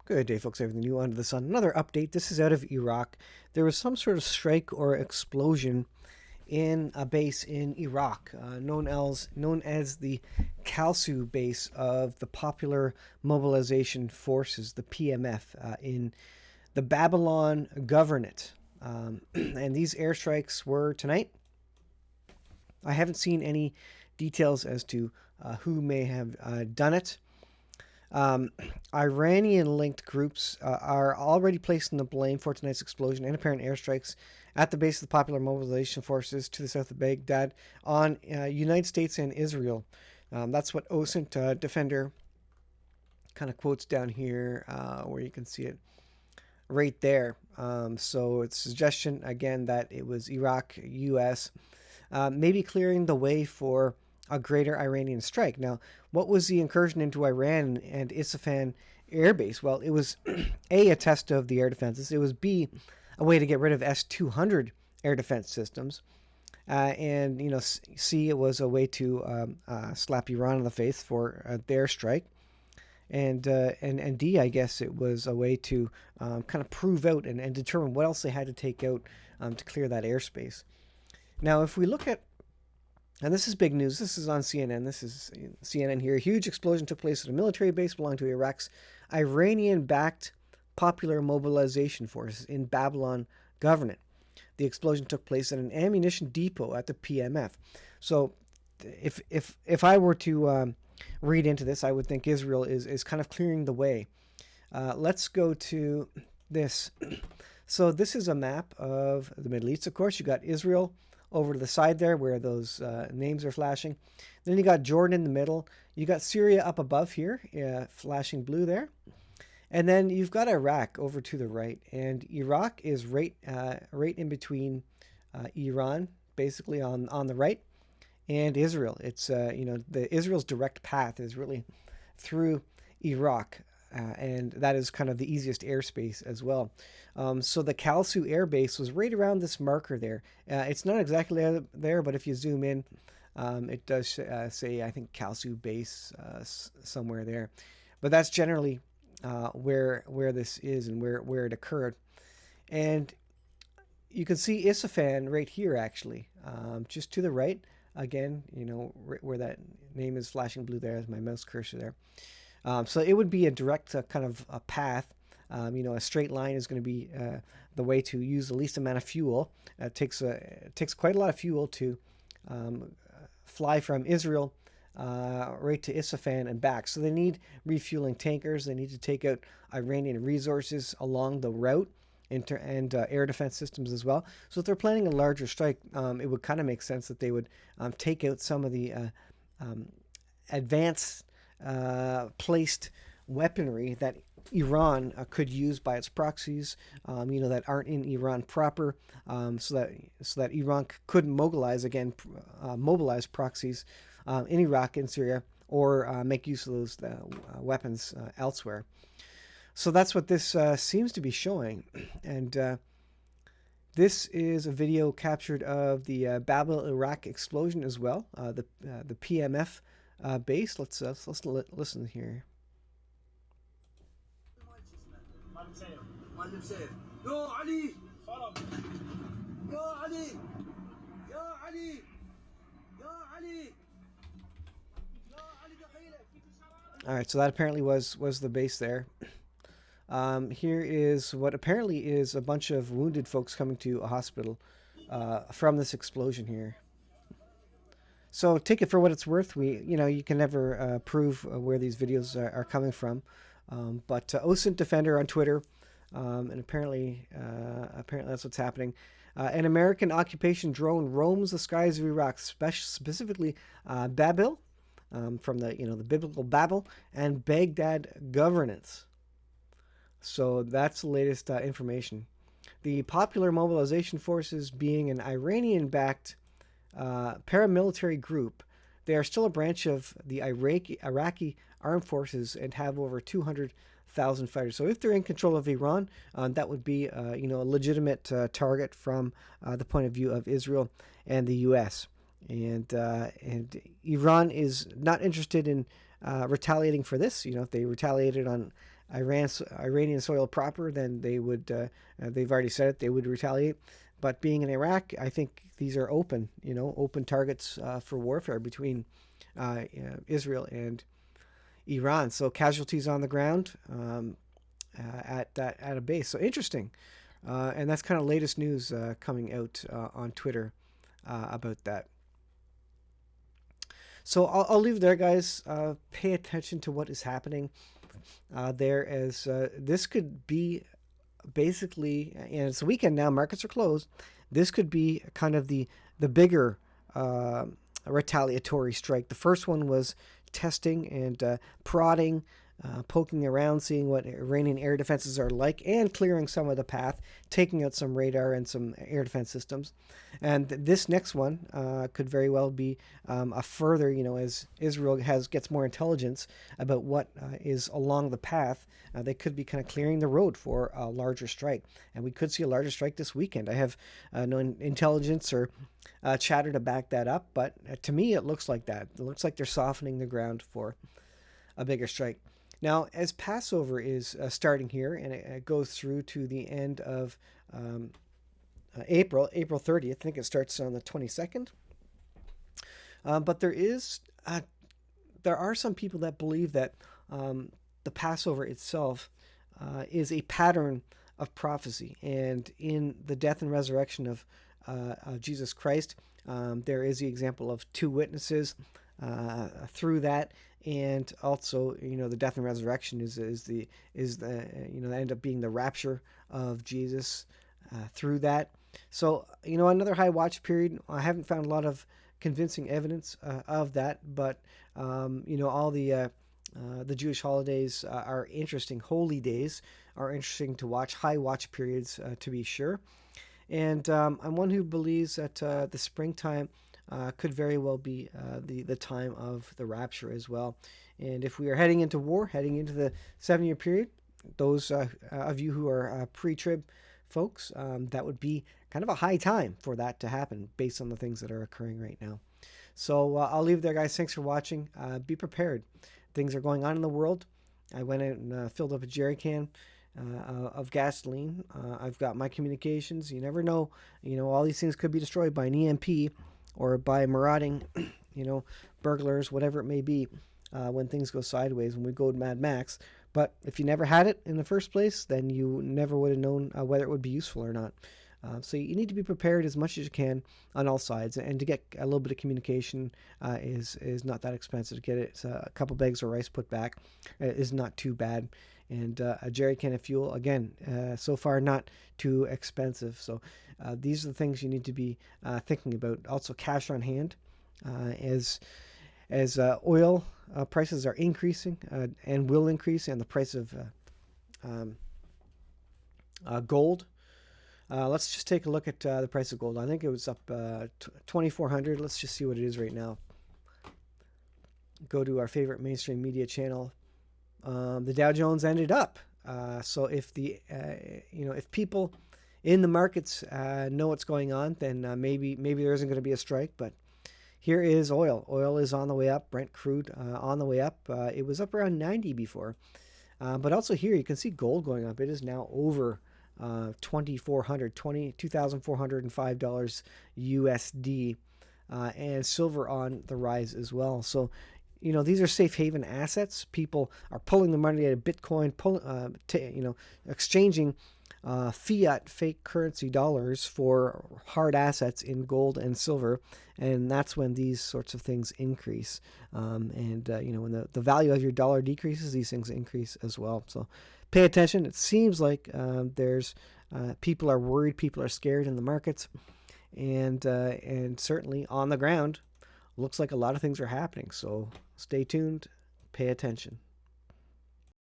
Good day, folks. Everything new under the sun. Another update. This is out of Iraq. There was some sort of strike or explosion in a base in Iraq, known as the Kalsu base of the Popular Mobilization Forces, the PMF, in the Babylon Governorate. And these airstrikes were tonight. I haven't seen any details as to who may have done it. Iranian-linked groups are already placing the blame for tonight's explosion and apparent airstrikes at the base of the Popular Mobilization Forces to the south of Baghdad on United States and Israel. That's what OSINT Defender kind of quotes down here, where you can see it right there. So it's a suggestion, again, that it was Iraq, U.S., maybe clearing the way for a greater Iranian strike. Now, what was the incursion into Iran and Isfahan air base? Well, it was A, a test of the air defenses. It was B, a way to get rid of S-200 air defense systems. And, C, it was a way to slap Iran in the face for their strike. And D, I guess it was a way to kind of prove out and determine what else they had to take out to clear that airspace. Now, if we look at, and this is big news, this is on CNN, this is CNN here, a huge explosion took place at a military base belonging to Iraq's Iranian-backed Popular Mobilization Forces in Babylon Governorate. The explosion took place at an ammunition depot at the PMF. So if I were to read into this, I would think Israel is kind of clearing the way. Let's go to this. So this is a map of the Middle East. Of course, you got Israel over to the side there where those names are flashing. Then you got Jordan in the middle. You got Syria up above here, flashing blue there. And then you've got Iraq over to the right. And Iraq is right in between Iran, basically on the right, and Israel. It's, the Israel's direct path is really through Iraq. And that is kind of the easiest airspace as well. So the Kalsu Air Base was right around this marker there. It's not exactly there, but if you zoom in, it does say, I think, Kalsu Base somewhere there. But that's generally where this is and where it occurred. And you can see Isfahan right here, actually, just to the right. Again, where that name is flashing blue there is my mouse cursor there. So it would be a direct kind of a path. A straight line is going to be the way to use the least amount of fuel. It takes quite a lot of fuel to fly from Israel right to Isfahan and back. So they need refueling tankers. They need to take out Iranian resources along the route and air defense systems as well. So if they're planning a larger strike, it would kind of make sense that they would take out some of the advanced placed weaponry that Iran could use by its proxies, that aren't in Iran proper, so that Iran could mobilize proxies in Iraq and Syria, or make use of those weapons elsewhere. So that's what this seems to be showing, and this is a video captured of the Babel Iraq explosion as well, the PMF base. Let's listen here. All right, so that apparently was the base there. Here is what apparently is a bunch of wounded folks coming to a hospital from this explosion here. So take it for what it's worth. You can never prove where these videos are coming from. But OSINT Defender on Twitter, and apparently that's what's happening. An American occupation drone roams the skies of Iraq, specifically Babil, from the biblical Babel, and Baghdad governance. So that's the latest information. The Popular Mobilization Forces, being an Iranian-backed paramilitary group, they are still a branch of the Iraqi armed forces and have over 200,000 fighters. So if they're in control of Iran, that would be a legitimate target from the point of view of Israel and the U.S. And Iran is not interested in retaliating for this. If they retaliated on Iranian soil proper, then they would. They've already said it. They would retaliate. But being in Iraq, I think these are open. Open targets for warfare between Israel and Iran. So casualties on the ground at a base. So interesting. And that's kind of latest news coming out on Twitter about that. So I'll leave it there, guys. Pay attention to what is happening there, as this could be basically, and it's a weekend now, markets are closed. This could be kind of the bigger retaliatory strike. The first one was testing and prodding, poking around, seeing what Iranian air defenses are like, and clearing some of the path, taking out some radar and some air defense systems. And this next one could very well be a further, as Israel gets more intelligence about what is along the path, they could be kind of clearing the road for a larger strike. And we could see a larger strike this weekend. I have no intelligence or chatter to back that up, but to me it looks like that. It looks like they're softening the ground for a bigger strike. Now, as Passover is starting here, and it goes through to the end of April 30th. I think it starts on the 22nd. But there are some people that believe that the Passover itself is a pattern of prophecy, and in the death and resurrection of Jesus Christ, there is the example of two witnesses through that. And also, the death and resurrection is the that end up being the rapture of Jesus through that. So, another high watch period. I haven't found a lot of convincing evidence of that, but all the Jewish holidays are interesting. Holy days are interesting to watch. High watch periods, to be sure. And I'm one who believes that the springtime could very well be the time of the rapture as well. And if we are heading into war, heading into the 7-year period, those of you who are pre-trib folks, that would be kind of a high time for that to happen based on the things that are occurring right now. So I'll leave it there, guys. Thanks for watching. Be prepared. Things are going on in the world. I went out and filled up a jerry can of gasoline. I've got my communications. You never know. All these things could be destroyed by an EMP or by marauding, burglars, whatever it may be, when things go sideways, when we go to Mad Max. But if you never had it in the first place, then you never would have known whether it would be useful or not. So you need to be prepared as much as you can on all sides, and to get a little bit of communication is not that expensive. To get it, a couple bags of rice put back is not too bad, and a jerry can of fuel, again, so far not too expensive. So these are the things you need to be thinking about. Also, cash on hand, as oil prices are increasing and will increase, and the price of gold. Let's just take a look at the price of gold. I think it was up 2,400. Let's just see what it is right now. Go to our favorite mainstream media channel. The Dow Jones ended up. So if if people in the markets know what's going on, then maybe there isn't going to be a strike. But here is oil. Oil is on the way up. Brent crude on the way up. It was up around 90 before. But also here you can see gold going up. It is now over $2,405 USD, and silver on the rise as well. So, these are safe haven assets. People are pulling the money out of Bitcoin, exchanging fiat fake currency dollars for hard assets in gold and silver, and that's when these sorts of things increase. When the value of your dollar decreases, these things increase as well. So pay attention. It seems like there's people are worried, people are scared in the markets, and certainly on the ground, looks like a lot of things are happening. So stay tuned, pay attention.